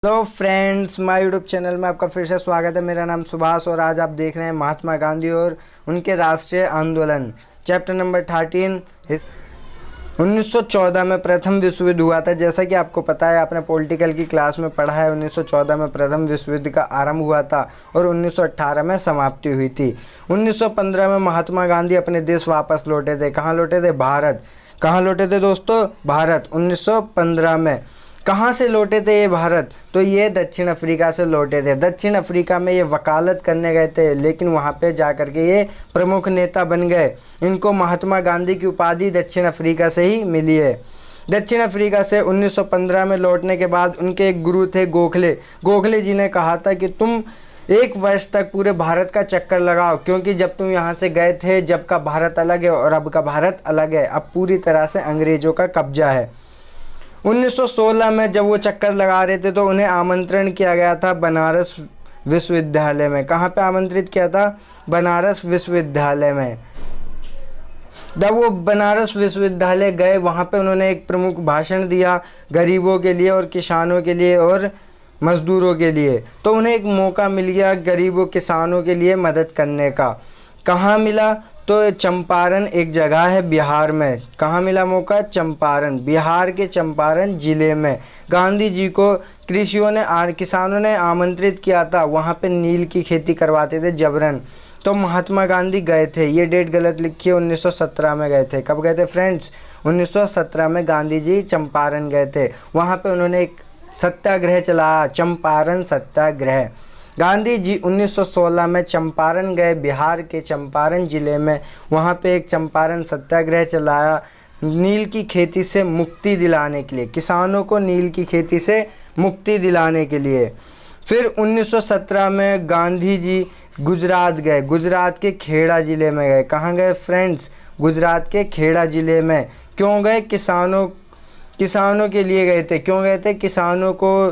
Hello friends, my YouTube channel में आपका फिर से स्वागत है। मेरा नाम सुभाष और आज आप देख रहे हैं महात्मा गांधी और उनके राष्ट्रीय आंदोलन चैप्टर नंबर 13। 1914 में प्रथम विश्व युद्ध हुआ था। जैसा कि आपको पता है, आपने पॉलिटिकल की क्लास में पढ़ा है, 1914 में प्रथम विश्व युद्ध का आरंभ हुआ था और 1918 में समाप्ति हुई थी। 1915 में महात्मा गांधी अपने देश वापस लौटे थे। कहाँ लौटे थे? भारत। कहाँ लौटे थे दोस्तों? भारत। 1915 में कहाँ से लौटे थे ये भारत? तो ये दक्षिण अफ्रीका से लौटे थे। दक्षिण अफ्रीका में ये वकालत करने गए थे, लेकिन वहाँ पे जा कर के ये प्रमुख नेता बन गए। इनको महात्मा गांधी की उपाधि दक्षिण अफ्रीका से ही मिली है। दक्षिण अफ्रीका से 1915 में लौटने के बाद उनके एक गुरु थे गोखले। गोखले जी ने कहा था कि तुम 1 वर्ष तक पूरे भारत का चक्कर लगाओ, क्योंकि जब तुम यहाँ से गए थे, जब का भारत अलग है और अब का भारत अलग है। अब पूरी तरह से अंग्रेज़ों का कब्जा है। 1916 में जब वो चक्कर लगा रहे थे तो उन्हें आमंत्रण किया गया था बनारस विश्वविद्यालय में। कहाँ पे आमंत्रित किया था? बनारस विश्वविद्यालय में। जब वो बनारस विश्वविद्यालय गए, वहाँ पे उन्होंने एक प्रमुख भाषण दिया गरीबों के लिए और किसानों के लिए और मज़दूरों के लिए। तो उन्हें एक मौका मिल गया गरीबों किसानों के लिए मदद करने का। कहाँ मिला? तो चंपारण एक जगह है बिहार में। कहाँ मिला मौका? चंपारण, बिहार के चंपारण ज़िले में। गांधी जी को किसानों ने आमंत्रित किया था। वहाँ पे नील की खेती करवाते थे जबरन। तो महात्मा गांधी गए थे। ये डेट गलत लिखी है, 1917 में गए थे। कब गए थे फ्रेंड्स? 1917 में गांधी जी चंपारण गए थे। वहाँ पे उन्होंने एक सत्याग्रह चलाया, चंपारण सत्याग्रह। गांधी जी 1916 में चंपारण गए, बिहार के चंपारण ज़िले में। वहाँ पे एक चंपारण सत्याग्रह चलाया नील की खेती से मुक्ति दिलाने के लिए, किसानों को नील की खेती से मुक्ति दिलाने के लिए। फिर 1917 में गांधी जी गुजरात गए, गुजरात के खेड़ा ज़िले में गए। कहाँ गए फ्रेंड्स? गुजरात के खेड़ा ज़िले में। क्यों गए? किसानों के लिए गए थे। क्यों गए थे? किसानों को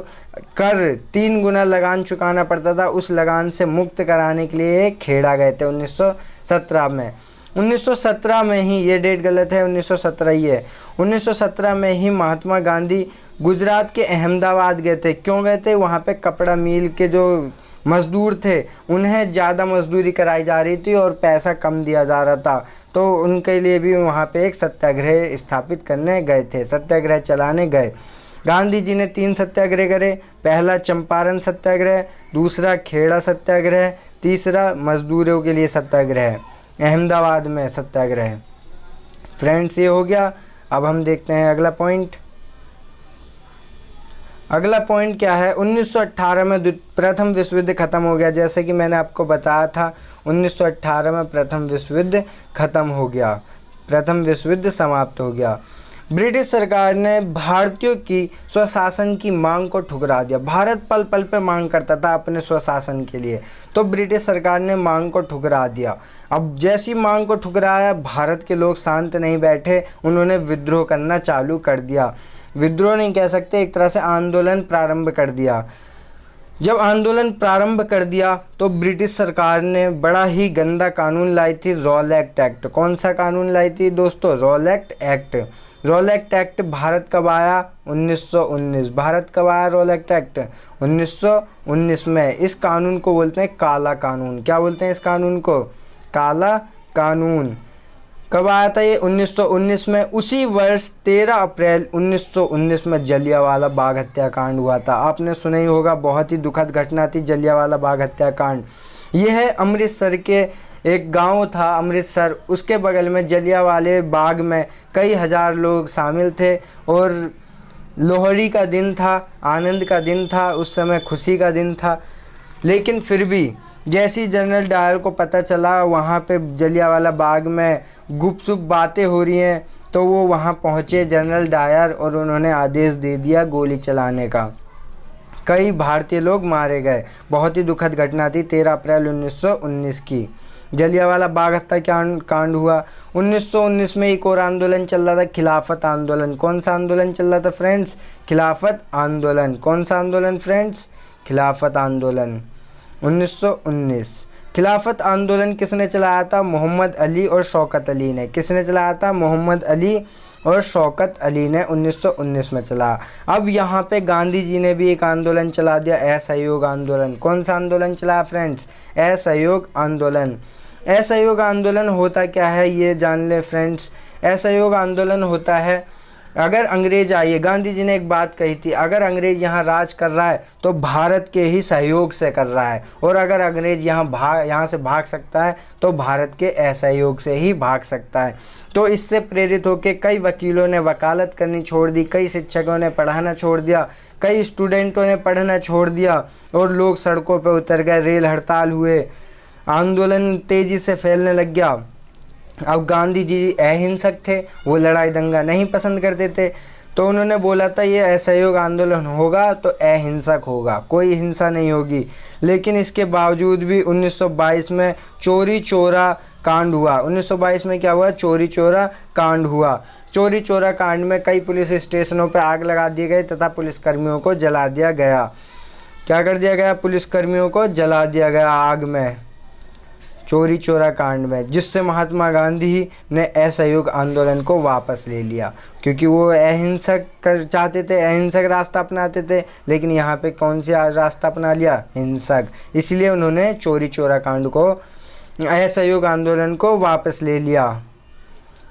कर 3 गुना लगान चुकाना पड़ता था, उस लगान से मुक्त कराने के लिए खेड़ा गए थे 1917 में। 1917 में ही, ये डेट गलत है, 1917 ही है। 1917 में ही महात्मा गांधी गुजरात के अहमदाबाद गए थे। क्यों गए थे? वहाँ पे कपड़ा मिल के जो मज़दूर थे उन्हें ज़्यादा मजदूरी कराई जा रही थी और पैसा कम दिया जा रहा था, तो उनके लिए भी वहाँ पे एक सत्याग्रह स्थापित करने गए थे, सत्याग्रह चलाने गए। गांधी जी ने 3 सत्याग्रह करे। पहला चंपारण सत्याग्रह, दूसरा खेड़ा सत्याग्रह, तीसरा मजदूरों के लिए सत्याग्रह, अहमदाबाद में सत्याग्रह। फ्रेंड्स, ये हो गया। अब हम देखते हैं अगला पॉइंट। अगला पॉइंट क्या है? 1918 में प्रथम विश्व युद्ध खत्म हो गया। जैसे कि मैंने आपको बताया था, 1918 में प्रथम विश्व युद्ध खत्म हो गया, प्रथम विश्व युद्ध समाप्त हो गया। ब्रिटिश सरकार ने भारतीयों की स्वशासन की मांग को ठुकरा दिया। भारत पल पल पे मांग करता था अपने स्वशासन के लिए, तो ब्रिटिश सरकार ने मांग को ठुकरा दिया। अब जैसी मांग को ठुकराया, भारत के लोग शांत नहीं बैठे, उन्होंने विद्रोह करना चालू कर दिया। विद्रोह नहीं कह सकते, एक तरह से आंदोलन प्रारंभ कर दिया। जब आंदोलन प्रारंभ कर दिया तो ब्रिटिश सरकार ने बड़ा ही गंदा कानून लाई थी, रॉलेट एक्ट। कौन सा कानून लाई थी दोस्तों? Rowlatt act. Rowlatt act Bharat कब आया? 1919। भारत कब आया रॉलेट एक्ट? 1919 में। इस कानून को बोलते हैं काला कानून। क्या बोलते हैं इस कानून को? काला कानून। कब आया था ये? 1919 में। उसी वर्ष 13 अप्रैल 1919 में जलियांवाला बाग हत्याकांड हुआ था। आपने सुना ही होगा, बहुत ही दुखद घटना थी जलियांवाला बाग हत्याकांड। यह है अमृतसर के एक गांव था, अमृतसर, उसके बगल में जलियांवाले बाग में कई हज़ार लोग शामिल थे और लोहड़ी का दिन था, आनंद का दिन था, उस समय खुशी का दिन था। लेकिन फिर भी जैसी जनरल डायर को पता चला वहाँ पे जलियांवाला बाग में गुपचुप बातें हो रही हैं, तो वो वहाँ पहुँचे जनरल डायर और उन्होंने आदेश दे दिया गोली चलाने का। कई भारतीय लोग मारे गए। बहुत ही दुखद घटना थी 13 अप्रैल 1919 की, जलियांवाला बाग हत्याकांड हुआ। 1919 में एक और आंदोलन चल रहा था, खिलाफत आंदोलन। कौन सा आंदोलन चल रहा था फ्रेंड्स? खिलाफत आंदोलन। कौन सा आंदोलन फ्रेंड्स? खिलाफत आंदोलन। 1919 खिलाफत आंदोलन किसने चलाया था? मोहम्मद अली और शौकत अली ने। किसने चलाया था? मोहम्मद अली और शौकत अली ने 1919 में चला। अब यहाँ पे गांधी जी ने भी एक आंदोलन चला दिया, असहयोग आंदोलन। कौन सा आंदोलन चला फ्रेंड्स? असहयोग आंदोलन। असहयोग आंदोलन होता क्या है ये जान ले फ्रेंड्स। असहयोग आंदोलन होता है, अगर अंग्रेज आइए, गांधी जी ने एक बात कही थी, अगर अंग्रेज यहाँ राज कर रहा है तो भारत के ही सहयोग से कर रहा है, और अगर अंग्रेज यहाँ से भाग सकता है तो भारत के असहयोग से ही भाग सकता है। तो इससे प्रेरित होकर कई वकीलों ने वकालत करनी छोड़ दी, कई शिक्षकों ने पढ़ाना छोड़ दिया, कई स्टूडेंटों ने पढ़ना छोड़ दिया, और लोग सड़कों पर उतर गए, रेल हड़ताल हुए, आंदोलन तेज़ी से फैलने लग गया। अब गांधी जी अहिंसक थे, वो लड़ाई दंगा नहीं पसंद करते थे, तो उन्होंने बोला था ये असहयोग आंदोलन होगा तो अहिंसक होगा, कोई हिंसा नहीं होगी। लेकिन इसके बावजूद भी 1922 में चोरी चोरा कांड हुआ। 1922 में क्या हुआ? चोरी चोरा कांड हुआ। चोरी चोरा कांड में कई पुलिस स्टेशनों पर आग लगा दिए गए तथा पुलिसकर्मियों को जला दिया गया। क्या कर दिया गया? पुलिसकर्मियों को जला दिया गया आग में, चोरी चोरा कांड में, जिससे महात्मा गांधी ने असहयोग आंदोलन को वापस ले लिया, क्योंकि वो अहिंसक चाहते थे, अहिंसक रास्ता अपनाते थे, लेकिन यहाँ पे कौन सा रास्ता अपना लिया? हिंसक। इसलिए उन्होंने चोरी चोरा कांड को, असहयोग आंदोलन को वापस ले लिया।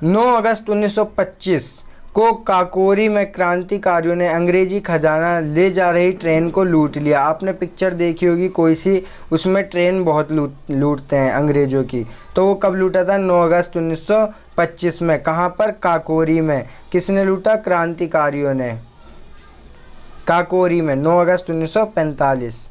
9 अगस्त 1925 को काकोरी में क्रांतिकारियों ने अंग्रेजी खजाना ले जा रही ट्रेन को लूट लिया। आपने पिक्चर देखी होगी कोई सी, उसमें ट्रेन बहुत लूटते हैं अंग्रेज़ों की। तो वो कब लूटा था? 9 अगस्त 1925 में। कहाँ पर? काकोरी में। किसने लूटा? क्रांतिकारियों ने। काकोरी में 9 अगस्त 1945।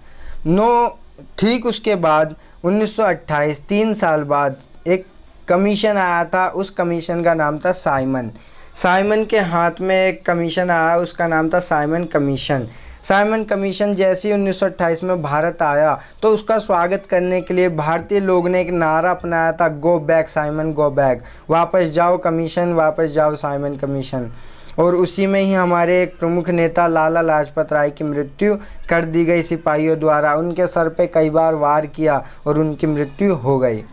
ठीक उसके बाद 1928, 3 साल बाद एक कमीशन आया था। उस कमीशन का नाम था साइमन। साइमन के हाथ में एक कमीशन आया, उसका नाम था साइमन कमीशन। साइमन कमीशन जैसे ही 1928 में भारत आया तो उसका स्वागत करने के लिए भारतीय लोग ने एक नारा अपनाया था, go back Simon go back, वापस जाओ कमीशन, वापस जाओ साइमन कमीशन। और उसी में ही हमारे एक प्रमुख नेता लाला लाजपत राय की मृत्यु कर दी गई सिपाहियों द्वारा। उनके सर पे कई बार वार किया और उनकी मृत्यु हो गई।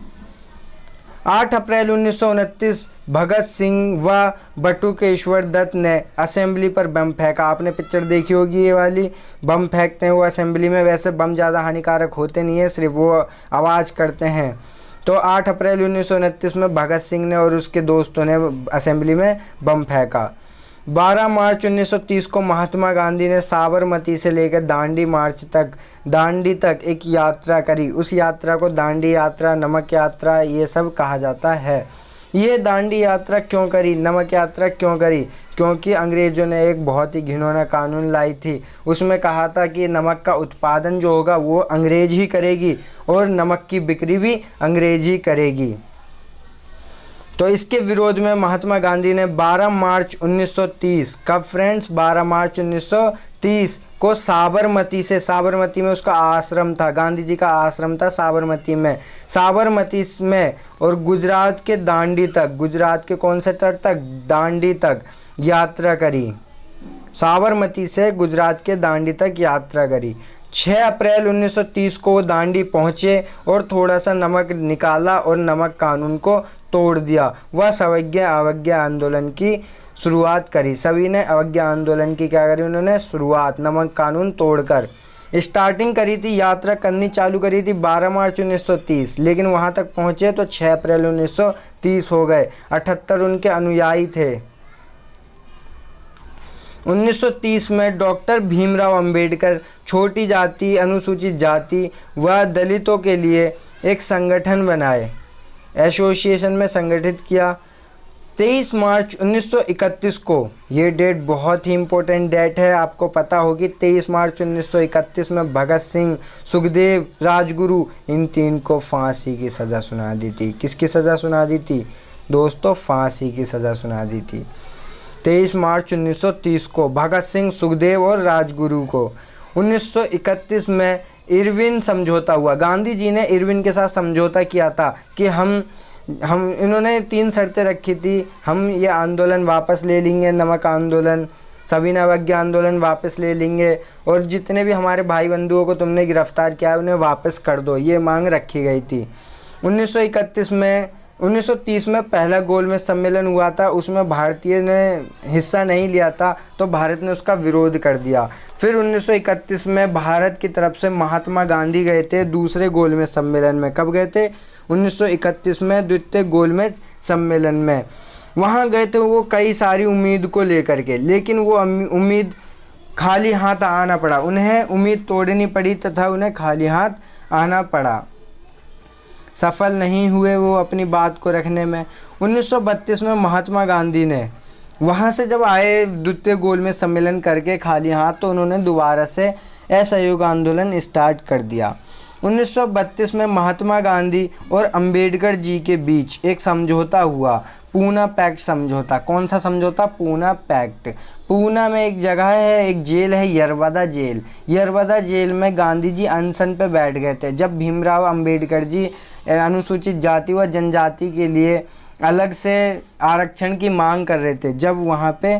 8 अप्रैल 1929 भगत सिंह व बटुकेश्वर दत्त ने असेंबली पर बम फेंका। आपने पिक्चर देखी होगी, ये वाली बम फेंकते हैं वो असेंबली में। वैसे बम ज़्यादा हानिकारक होते नहीं है, सिर्फ वो आवाज़ करते हैं। तो 8 अप्रैल 1929 में भगत सिंह ने और उसके दोस्तों ने असेंबली में बम फेंका। 12 मार्च 1930 को महात्मा गांधी ने साबरमती से लेकर दांडी तक एक यात्रा करी। उस यात्रा को दांडी यात्रा, नमक यात्रा, ये सब कहा जाता है। ये दांडी यात्रा क्यों करी, नमक यात्रा क्यों करी? क्योंकि अंग्रेज़ों ने एक बहुत ही घिनौना कानून लाई थी। उसमें कहा था कि नमक का उत्पादन जो होगा वो अंग्रेज ही करेगी और नमक की बिक्री भी अंग्रेज ही करेगी। तो इसके विरोध में महात्मा गांधी ने 12 मार्च 1930, कब फ्रेंड्स? 12 मार्च 1930 को साबरमती में उसका आश्रम था, गांधी जी का आश्रम था साबरमती में, और गुजरात के दांडी तक, गुजरात के कौन से तट तक? दांडी तक यात्रा करी। साबरमती से गुजरात के दांडी तक यात्रा करी। 6 अप्रैल 1930 को वो दांडी पहुँचे और थोड़ा सा नमक निकाला और नमक कानून को तोड़ दिया। वह अवज्ञा आंदोलन की शुरुआत करी। सभी ने अवज्ञा आंदोलन की क्या करी? उन्होंने शुरुआत नमक कानून तोड़कर स्टार्टिंग करी थी, यात्रा करनी चालू करी थी 12 मार्च 1930, लेकिन वहाँ तक पहुँचे तो 6 अप्रैल 1930 हो गए। 78 उनके अनुयायी थे। 1930 में डॉक्टर भीमराव अंबेडकर छोटी जाति, अनुसूचित जाति व दलितों के लिए एक संगठन बनाए, एसोसिएशन में संगठित किया। 23 मार्च 1931 को, ये डेट बहुत ही इम्पोर्टेंट डेट है, आपको पता होगी। 23 मार्च 1931 में भगत सिंह, सुखदेव, राजगुरु, इन 3 को फांसी की सज़ा सुना दी थी। किसकी सज़ा सुना दी थी दोस्तों? फांसी की सज़ा सुना दी थी 23 मार्च 1930 को भगत सिंह, सुखदेव और राजगुरु को। 1931 में इरविन समझौता हुआ। गांधी जी ने इरविन के साथ समझौता किया था कि इन्होंने 3 शर्तें रखी थी। हम ये आंदोलन वापस ले लेंगे, नमक आंदोलन, सविनय अवज्ञा आंदोलन वापस ले लेंगे, और जितने भी हमारे भाई बंधुओं को तुमने गिरफ्तार किया है उन्हें वापस कर दो, ये मांग रखी गई थी। 1931 में 1930 में पहला गोलमेज सम्मेलन हुआ था, उसमें भारतीय ने हिस्सा नहीं लिया था, तो भारत ने उसका विरोध कर दिया। फिर 1931 में भारत की तरफ से महात्मा गांधी गए थे दूसरे गोलमेज सम्मेलन में। कब गए थे? 1931 में द्वितीय गोलमेज सम्मेलन में। वहाँ गए थे वो कई सारी उम्मीद को लेकर के, लेकिन वो उम्मीद खाली हाथ आना पड़ा, उन्हें उम्मीद तोड़नी पड़ी तथा उन्हें खाली हाथ आना पड़ा, सफल नहीं हुए वो अपनी बात को रखने में। 1932 में महात्मा गांधी ने वहाँ से जब आए द्वितीय गोलमेज सम्मेलन करके खाली हाथ, तो उन्होंने दोबारा से असहयोग आंदोलन स्टार्ट कर दिया। 1932 में महात्मा गांधी और अंबेडकर जी के बीच एक समझौता हुआ, पूना पैक्ट समझौता। कौन सा समझौता? पूना पैक्ट। पूना में एक जगह है, एक जेल है, यरवदा जेल। यरवदा जेल में गांधी जी अनशन पे बैठ गए थे जब भीमराव अंबेडकर जी अनुसूचित जाति व जनजाति के लिए अलग से आरक्षण की मांग कर रहे थे। जब वहाँ पे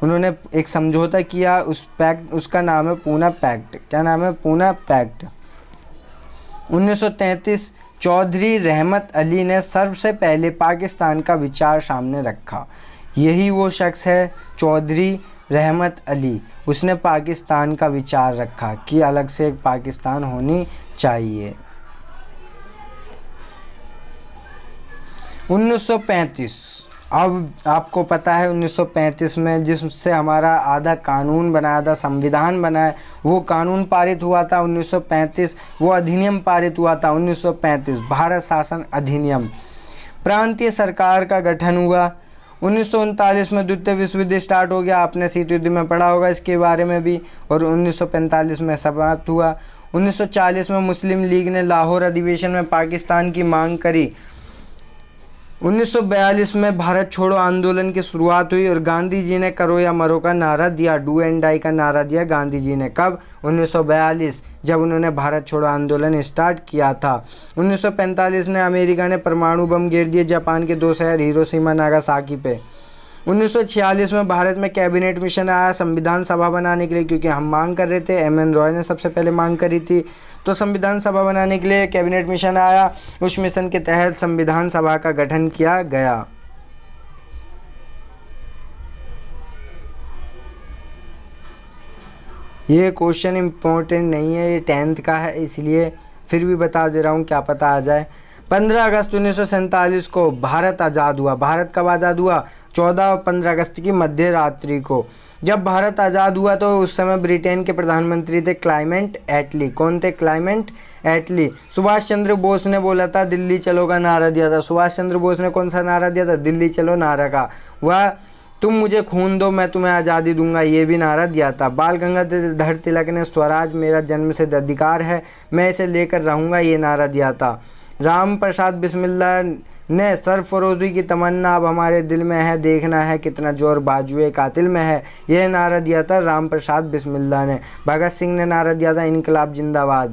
उन्होंने एक समझौता किया, उस पैक्ट, उसका नाम है पूना पैक्ट। क्या नाम है? पूना पैक्ट। 1933 चौधरी रहमत अली ने सबसे पहले पाकिस्तान का विचार सामने रखा। यही वो शख्स है चौधरी रहमत अली। उसने पाकिस्तान का विचार रखा कि अलग से एक पाकिस्तान होनी चाहिए। 1935, अब आपको पता है 1935 में जिससे हमारा आधा कानून बनाया था, संविधान बना है, वो कानून पारित हुआ था 1935। वो अधिनियम पारित हुआ था 1935, भारत शासन अधिनियम। प्रांतीय सरकार का गठन हुआ। 1939 में द्वितीय विश्व युद्ध स्टार्ट हो गया, आपने शीत युद्ध में पढ़ा होगा इसके बारे में भी, और 1945 में समाप्त हुआ। 1940 में मुस्लिम लीग ने लाहौर अधिवेशन में पाकिस्तान की मांग करी। 1942 में भारत छोड़ो आंदोलन की शुरुआत हुई और गांधी जी ने करो या मरो का नारा दिया, डू एंड डाई का नारा दिया गांधी जी ने। कब? 1942, जब उन्होंने भारत छोड़ो आंदोलन स्टार्ट किया था। 1945 में अमेरिका ने परमाणु बम गिर दिए जापान के 2 शहर हिरोशिमा नागासाकी पे। 1946 में भारत में कैबिनेट मिशन आया संविधान सभा बनाने के लिए, क्योंकि हम मांग कर रहे थे, एम एन रॉय ने सबसे पहले मांग करी थी, तो संविधान सभा बनाने के लिए कैबिनेट मिशन आया। उस मिशन के तहत संविधान सभा का गठन किया गया। ये क्वेश्चन इम्पोर्टेंट नहीं है, ये 10th का है, इसलिए फिर भी बता दे रहा हूँ, क्या पता आ जाए। 15 अगस्त 1947 को भारत आज़ाद हुआ। भारत कब आज़ाद हुआ? 14 और 15 अगस्त की मध्य रात्रि को। जब भारत आज़ाद हुआ तो उस समय ब्रिटेन के प्रधानमंत्री थे क्लाइमेट एटली। कौन थे? क्लाइमेट एटली। सुभाष चंद्र बोस ने बोला था दिल्ली चलो का नारा दिया था। सुभाष चंद्र बोस ने कौन सा नारा दिया था? दिल्ली चलो नारा का। वह तुम मुझे खून दो मैं तुम्हें आज़ादी दूंगा, ये भी नारा दिया था। बाल गंगाधर तिलक ने स्वराज मेरा जन्मसिद्ध अधिकार है, मैं इसे लेकर रहूँगा, ये नारा दिया था। राम प्रसाद बिस्मिल्ला ने सरफरोशी की तमन्ना अब हमारे दिल में है, देखना है कितना जोर बाजुए कातिल में है, यह नारा दिया था राम प्रसाद बिस्मिल्ला ने। भगत सिंह ने नारा दिया था इनकलाब जिंदाबाद।